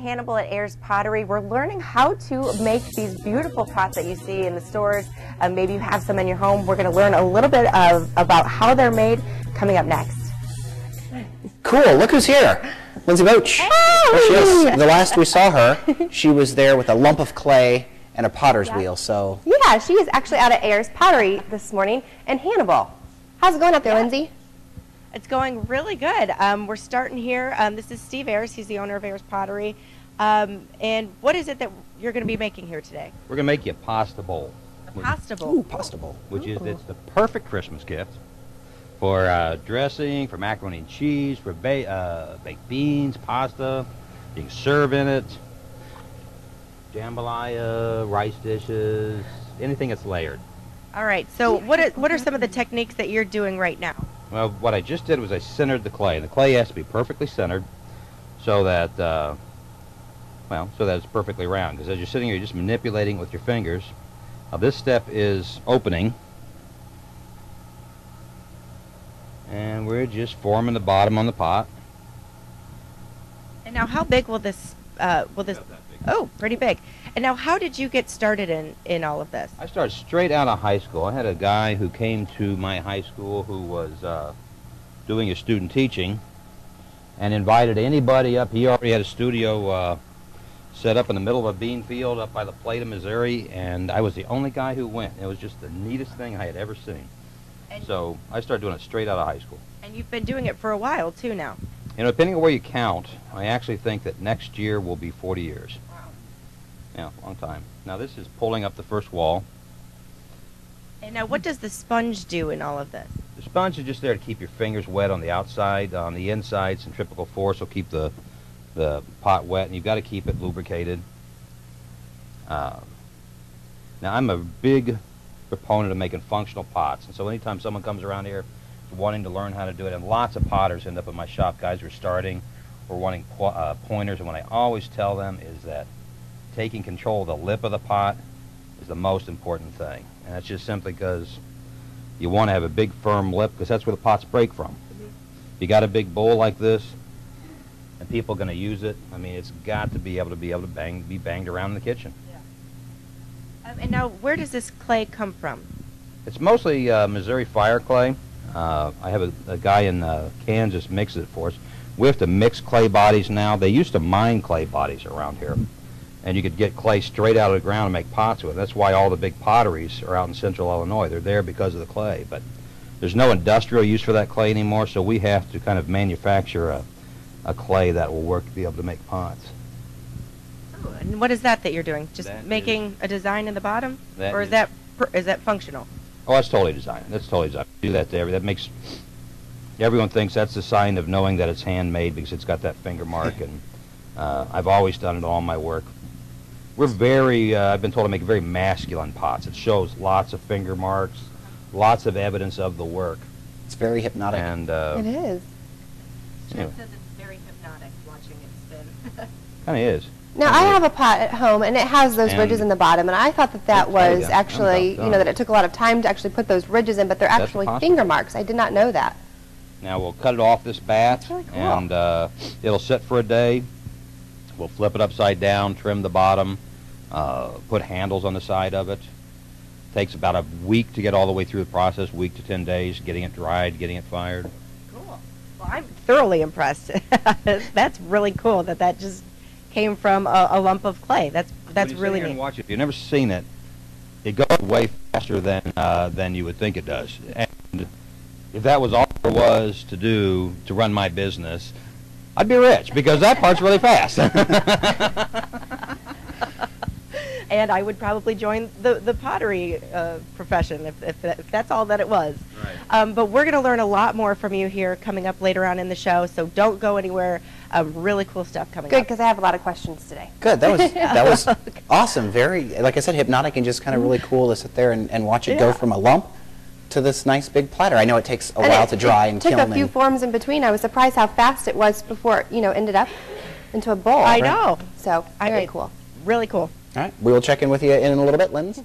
Hannibal at Ayers Pottery. We're learning how to make these beautiful pots that you see in the stores. Maybe you have some in your home. We're going to learn a little bit about how they're made coming up next. Cool. Look who's here. Lindsey Boetsch. There she is. The last we saw her, she was there with a lump of clay and a potter's wheel. So yeah, she is actually out at Ayers Pottery this morning in Hannibal. How's it going out there, Lindsey? It's going really good. We're starting here. This is Steve Ayers. He's the owner of Ayers Pottery. And what is it that you're going to be making here today? We're going to make you a pasta bowl. A pasta bowl? Ooh, pasta bowl. Which is it's the perfect Christmas gift for dressing, for macaroni and cheese, for baked beans, pasta. You can serve in it. Jambalaya, rice dishes, anything that's layered. All right. So what are some of the techniques that you're doing right now? Well, what I just did was I centered the clay. The clay has to be perfectly centered so that, so that it's perfectly round. Because as you're sitting here, you're just manipulating it with your fingers. Now this step is opening. And we're just forming the bottom on the pot. And now how big will this, oh, pretty big. And now how did you get started in all of this? I started straight out of high school. I had a guy who came to my high school who was doing his student teaching and invited anybody up. He already had a studio set up in the middle of a bean field up by the Plate of Missouri, and I was the only guy who went. It was just the neatest thing I had ever seen. And so I started doing it straight out of high school. And you've been doing it for a while, too, now. You know, depending on where you count, I actually think that next year will be 40 years. Yeah, long time. Now this is pulling up the first wall. And now what does the sponge do in all of this? The sponge is just there to keep your fingers wet on the outside. On the inside, centrifugal force will keep the pot wet, and you've got to keep it lubricated. Now I'm a big proponent of making functional pots, and so anytime someone comes around here wanting to learn how to do it, and lots of potters end up in my shop, guys who are starting or wanting pointers, and what I always tell them is that taking control of the lip of the pot is the most important thing. And that's just simply because you want to have a big firm lip, because that's where the pots break from. If you got a big bowl like this and people are going to use it, I mean, it's got to be able to be banged around in the kitchen. Yeah. And now where does this clay come from? It's mostly Missouri fire clay. I have a guy in Kansas mixes it for us. We have to mix clay bodies now. They used to mine clay bodies around here, and you could get clay straight out of the ground and make pots with it. That's why all the big potteries are out in central Illinois. They're there because of the clay, but there's no industrial use for that clay anymore, so we have to kind of manufacture a clay that will work to be able to make pots. Oh, and what is that you're doing? Just making a design in the bottom? Or is that functional? Oh, that's totally design. That's totally design. Do that to that makes everyone thinks that's a sign of knowing that it's handmade because it's got that finger mark, and I've always done it in all my work. We're very, I've been told to make very masculine pots. It shows lots of finger marks, lots of evidence of the work. It's very hypnotic. And it is. It says it's very hypnotic watching it spin. Kind of is. Now, I have a pot at home, and it has those ridges in the bottom, and I thought that was actually, that it took a lot of time to actually put those ridges in, but they're actually finger marks. I did not know that. Now, we'll cut it off this bat, really cool. and it'll sit for a day. We'll flip it upside down, trim the bottom, put handles on the side of it. Takes about a week to get all the way through the process, week to 10 days, getting it dried, getting it fired. Cool. Well, I'm thoroughly impressed. That's really cool that just came from a lump of clay. That's really neat. And watch it. If you've never seen it, it goes way faster than you would think it does. And if that was all there was to do to run my business, I'd be rich, because that part's really fast. And I would probably join the pottery profession if that's all that it was. Right. But we're going to learn a lot more from you here coming up later on in the show, so don't go anywhere. Really cool stuff coming up. Good, because I have a lot of questions today. Good. That was awesome. Very, like I said, hypnotic, and just kind of really cool to sit there and watch it go from a lump to this nice big platter. I know it takes a while to dry and kiln. It took a few forms in between. I was surprised how fast it was before it, ended up into a bowl. I know. So, very cool. Really cool. All right. We will check in with you in a little bit, Linz.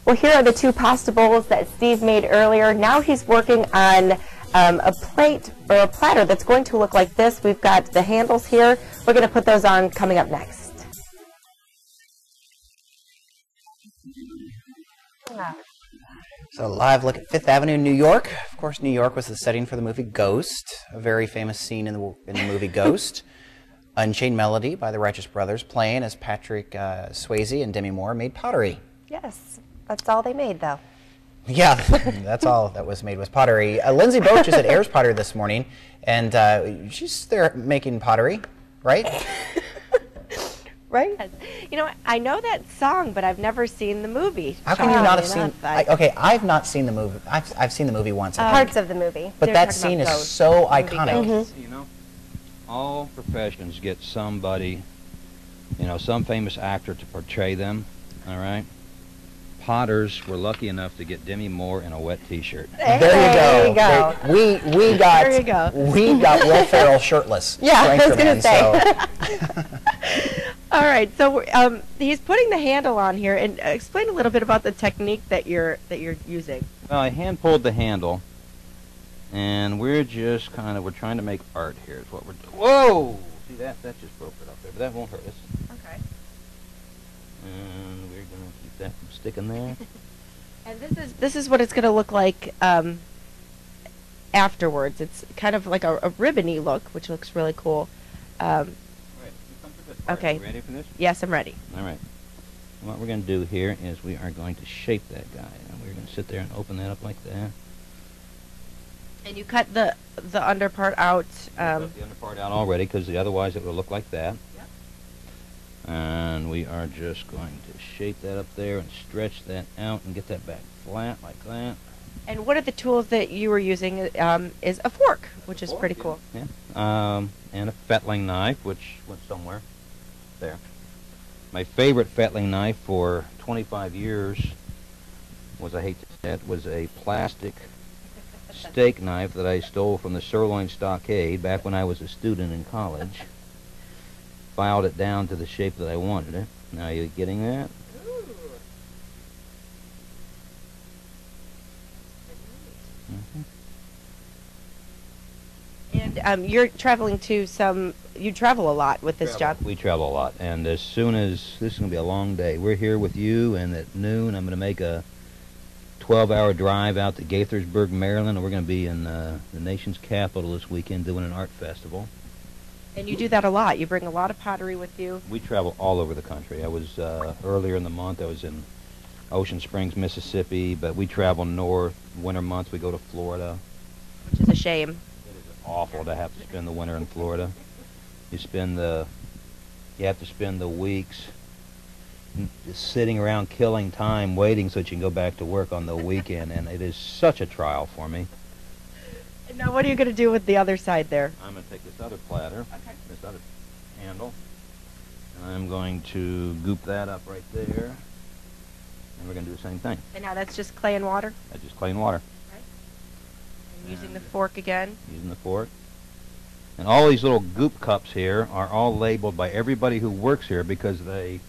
Well, here are the two pasta bowls that Steve made earlier. Now he's working on a plate or a platter that's going to look like this. We've got the handles here. We're going to put those on coming up next. So live look at Fifth Avenue, New York. Of course, New York was the setting for the movie Ghost, a very famous scene in the movie Ghost. Unchained Melody by the Righteous Brothers, playing as Patrick Swayze and Demi Moore made pottery. Yes, that's all they made, though. Yeah, that's all that was made was pottery. Lindsey Boetsch is at Ayers Pottery this morning, and she's there making pottery, right? Right? You know, I know that song, but I've never seen the movie. How can you not have seen? Okay, I've not seen the movie. I've seen the movie once. Parts of the movie. But that scene is so iconic. You know, all professions get somebody, you know, some famous actor to portray them. All right. Potters were lucky enough to get Demi Moore in a wet T-shirt. There you go. We got Will Ferrell shirtless. Yeah, I was going to say. All right, so he's putting the handle on here, and explain a little bit about the technique that you're using. Well, I hand pulled the handle, and we're just we're trying to make art here. Is what we're doing. Whoa! See that just broke it up there, but that won't hurt us. Okay. And we're gonna keep that from sticking there. And this is what it's going to look like afterwards. It's kind of like a ribbony look, which looks really cool. Okay. You ready for this? Yes, I'm ready. All right. What we're going to do here is we are going to shape that guy, and we're going to sit there and open that up like that. And you cut the under part out. Cut the under part out already, because otherwise it will look like that. Yep. And we are just going to shape that up there and stretch that out and get that back flat like that. And one of the tools that you were using is a fork, which is pretty cool. Yeah. And a fettling knife, which went somewhere. There. My favorite fettling knife for 25 years was, I hate to say it, was a plastic steak knife that I stole from the Sirloin Stockade back when I was a student in college. Filed it down to the shape that I wanted it. Now, are you getting that? Mm-hmm. And you're traveling to you travel a lot with this job. We travel a lot, and as soon as, this is going to be a long day. We're here with you, and at noon I'm going to make a 12-hour drive out to Gaithersburg, Maryland, and we're going to be in the nation's capital this weekend doing an art festival. And you do that a lot. You bring a lot of pottery with you. We travel all over the country. I was, earlier in the month, I was in Ocean Springs, Mississippi, but we travel north. Winter months we go to Florida. Which is a shame. Awful to have to spend the winter in Florida. You have to spend the weeks just sitting around killing time waiting so that you can go back to work on the weekend, and it is such a trial for me. And now what are you going to do with the other side there? I'm going to take this other platter, this other handle, and I'm going to goop that up right there, and we're going to do the same thing. And now that's just clay and water? That's just clay and water. Using the fork again. Using the fork. And all these little goop cups here are all labeled by everybody who works here because they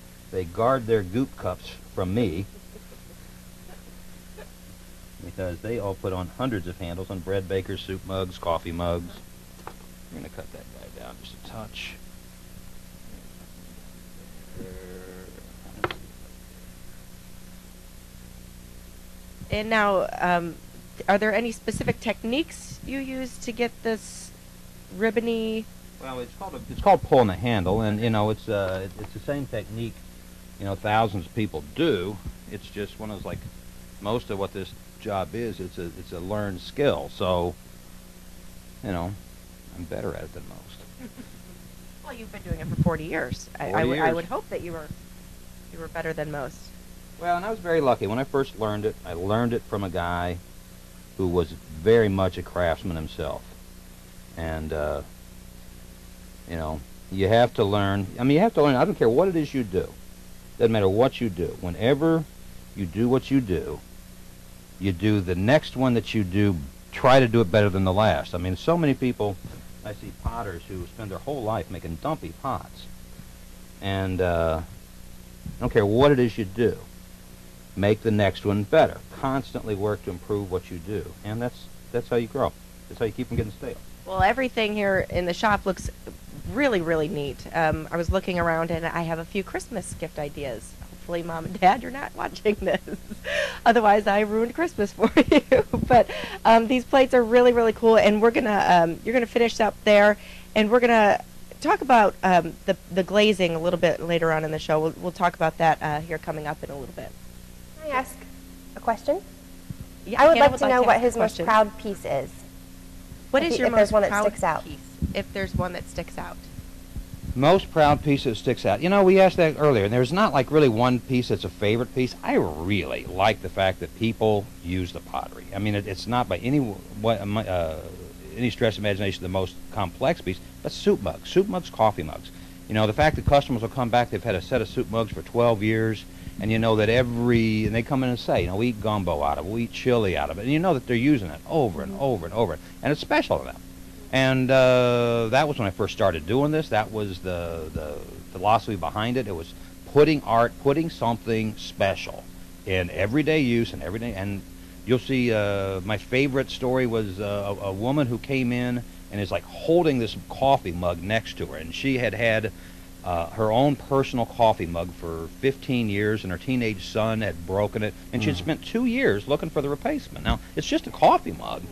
guard their goop cups from me. Because they all put on hundreds of handles on bread bakers, soup mugs, coffee mugs. We're going to cut that guy down just a touch. And now, are there any specific techniques you use to get this ribbony? Well, it's called pulling the handle, and you know it's the same technique. You know, thousands of people do. It's just one of those, like most of what this job is. It's a learned skill. So, you know, I'm better at it than most. Well, you've been doing it for 40 years. 40 I years. would hope that you were better than most. Well, and I was very lucky. When I first learned it, I learned it from a guy who was very much a craftsman himself. And, you know, you have to learn. I mean, you have to learn. I don't care what it is you do. Doesn't matter what you do. Whenever you do what you do the next one that you do, try to do it better than the last. I mean, so many people, I see potters who spend their whole life making dumpy pots. And I don't care what it is you do. Make the next one better. Constantly work to improve what you do. And that's how you grow. That's how you keep them getting stale. Well, everything here in the shop looks really, really neat. I was looking around and I have a few Christmas gift ideas. Hopefully, Mom and Dad, you're not watching this. Otherwise, I ruined Christmas for you. But these plates are really, really cool, and we're gonna you're gonna finish up there, and we're gonna talk about the glazing a little bit later on in the show. We'll talk about that here coming up in a little bit. Can I ask a question? Yeah, I would Hannah like to know ask what a his most question. proud piece is. What is your if there's most one that proud sticks out. piece? If there's one that sticks out. Most proud piece that sticks out. You know, we asked that earlier, and there's not like really one piece that's a favorite piece. I really like the fact that people use the pottery. I mean, it's not by any stretch of imagination the most complex piece, but soup mugs, coffee mugs. You know, the fact that customers will come back, they've had a set of soup mugs for 12 years, and you know that and they come in and say, you know, we eat gumbo out of it, we eat chili out of it, and you know that they're using it over and over and over, and it's special to them. And that was when I first started doing this. That was the philosophy behind it. It was putting something special in everyday use and everyday. And you'll see my favorite story was a woman who came in and is like holding this coffee mug next to her. And she had had her own personal coffee mug for 15 years, and her teenage son had broken it. And she'd spent 2 years looking for the replacement. Now, it's just a coffee mug.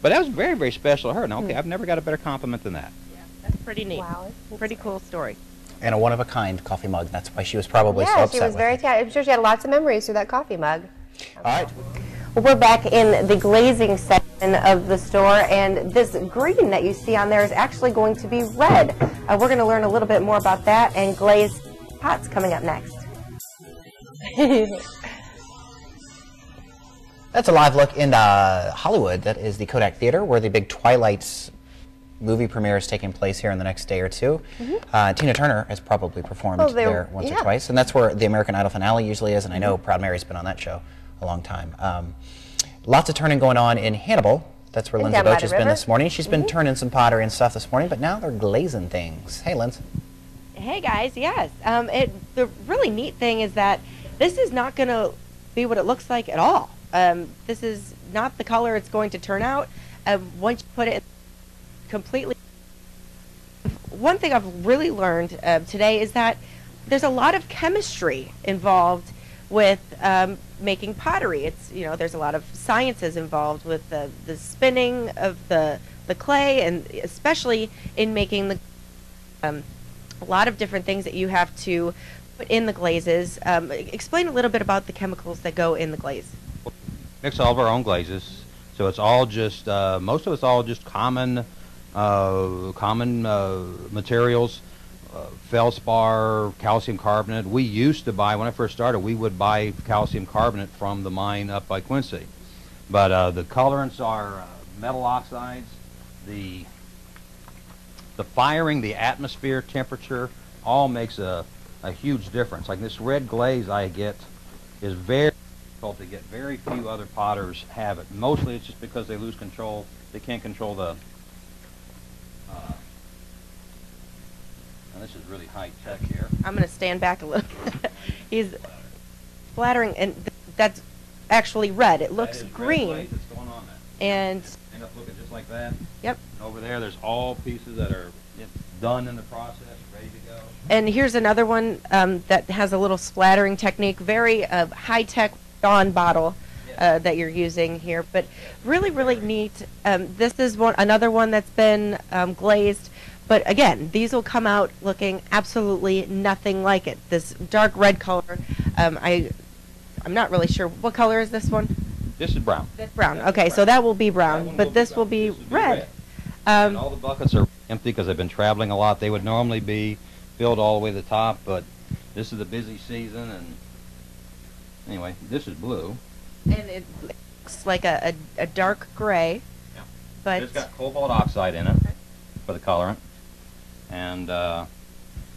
But that was very, very special to her. Now, okay, I've never got a better compliment than that. Yeah, that's pretty neat. Wow. Pretty cool story. And a one-of-a-kind coffee mug. That's why she was probably so Yeah, upset she was very with it. I'm sure she had lots of memories through that coffee mug. All right. Well, we're back in the glazing section of the store, and this green that you see on there is actually going to be red. We're going to learn a little bit more about that and glaze pots coming up next. That's a live look in Hollywood. That is the Kodak Theater, where the big Twilight movie premiere is taking place here in the next day or two. Tina Turner has probably performed there once or twice, and that's where the American Idol finale usually is, and I know Proud Mary's been on that show a long time. Lots of turning going on in Hannibal. That's where Lindsey Boetsch has been this morning. She's been turning some pottery and stuff this morning, but now they're glazing things. Hey, Lindsey. Hey, guys, yes. The really neat thing is that this is not going to be what it looks like at all. This is not the color it's going to turn out. Once you put it completely. One thing I've really learned today is that there's a lot of chemistry involved with making pottery. It's, you know, there's a lot of sciences involved with the spinning of the clay, and especially in making the a lot of different things that you have to put in the glazes. Explain a little bit about the chemicals that go in the glaze. Mix all of our own glazes, so it's all just most of it's all just common materials, feldspar, calcium carbonate. We used to buy, when I first started, we would buy calcium carbonate from the mine up by Quincy, but the colorants are metal oxides. The firing, the atmosphere temperature, all makes a huge difference. Like this red glaze I get is very to get. Very few other potters have it. Mostly it's just because they lose control. They can't control the now this is really high tech here. I'm going to stand back a little. He's splattering, and that's actually red. It looks green. Red glaze that's going on there. And end up looking just like that. Yep. And over there's all pieces that are done in the process, ready to go. And here's another one that has a little splattering technique, very high-tech Dawn bottle that you're using here, but really, really neat. This is another one that's been glazed, but again, these will come out looking absolutely nothing like it. This dark red color, I'm not really sure. What color is this one? This is brown. That's brown. Okay, so that will be brown, but this will be red. And all the buckets are empty because they've been traveling a lot. They would normally be filled all the way to the top, but this is the busy season, and anyway, this is blue. And it looks like a dark gray, Yeah. but It's got cobalt oxide in it for the colorant. And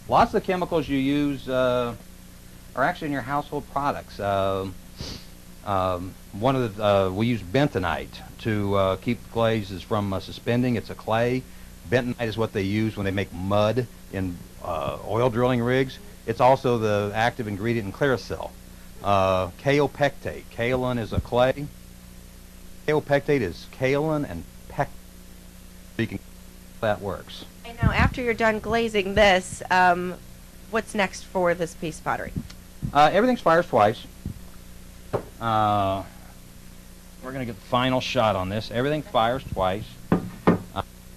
lots of the chemicals you use are actually in your household products. One of the we use bentonite to keep glazes from suspending. It's a clay. Bentonite is what they use when they make mud in oil drilling rigs. It's also the active ingredient in Clearasil. Kaolin is a clay. Kaolin is kaolin and you can, that works. And now, after you're done glazing this, what's next for this piece of pottery? Everything fires twice. We're going to get the final shot on this. Everything fires twice.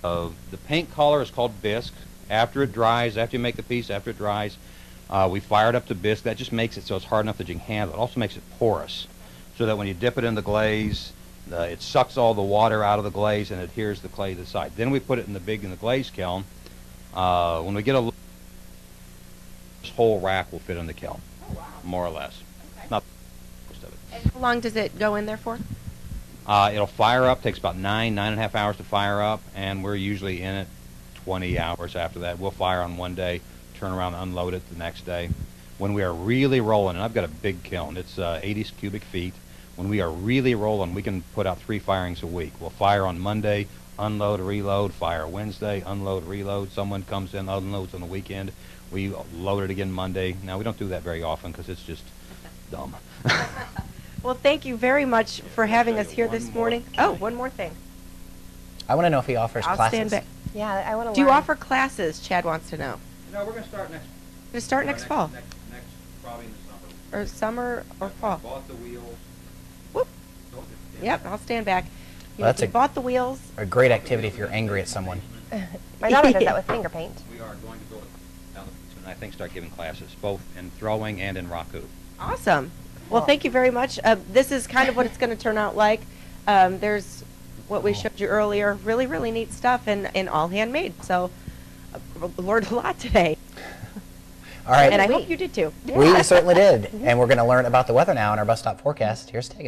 The paint color is called bisque. After it dries, after you make the piece, after it dries, we fire it up to bisque. That just makes it so it's hard enough that you can handle it. It also makes it porous, so that when you dip it in the glaze, it sucks all the water out of the glaze and adheres the clay to the side. Then we put it in the glaze kiln. When we get this whole rack will fit in the kiln, more or less. Okay. Not most of it. And how long does it go in there for? It'll fire up, takes about 9.5 hours to fire up, and we're usually in it 20 hours after that. We'll fire on one day, turn around and unload it the next day. When we are really rolling, and I've got a big kiln, it's 80 cubic feet. When we are really rolling, we can put out 3 firings a week. We'll fire on Monday, unload, reload, fire Wednesday, unload, reload. Someone comes in, unloads on the weekend. We load it again Monday. Now, we don't do that very often because it's just dumb. Well, thank you very much for having us here this morning. Oh, one more thing. I want to know if he offers I'll classes. stand back. Yeah, I want to. Do you offer classes? Chad wants to know. No, we're going to start next. To start next fall, Next, probably in the summer. or summer, or fall. Bought the wheels. Whoop. Yep, I'll stand back. You, Well, that's you a- bought the wheels. A great activity if you're angry at someone. My daughter does that with finger paint. We are going to go down and I think start giving classes, both in throwing and in raku. Awesome. Well, thank you very much. This is kind of what it's going to turn out like. There's what we showed you earlier. Really, really neat stuff, and all handmade. So, learned a lot today. All right. And I hope you did too. We certainly did. And we're going to learn about the weather now in our bus stop forecast. Here's Tegan.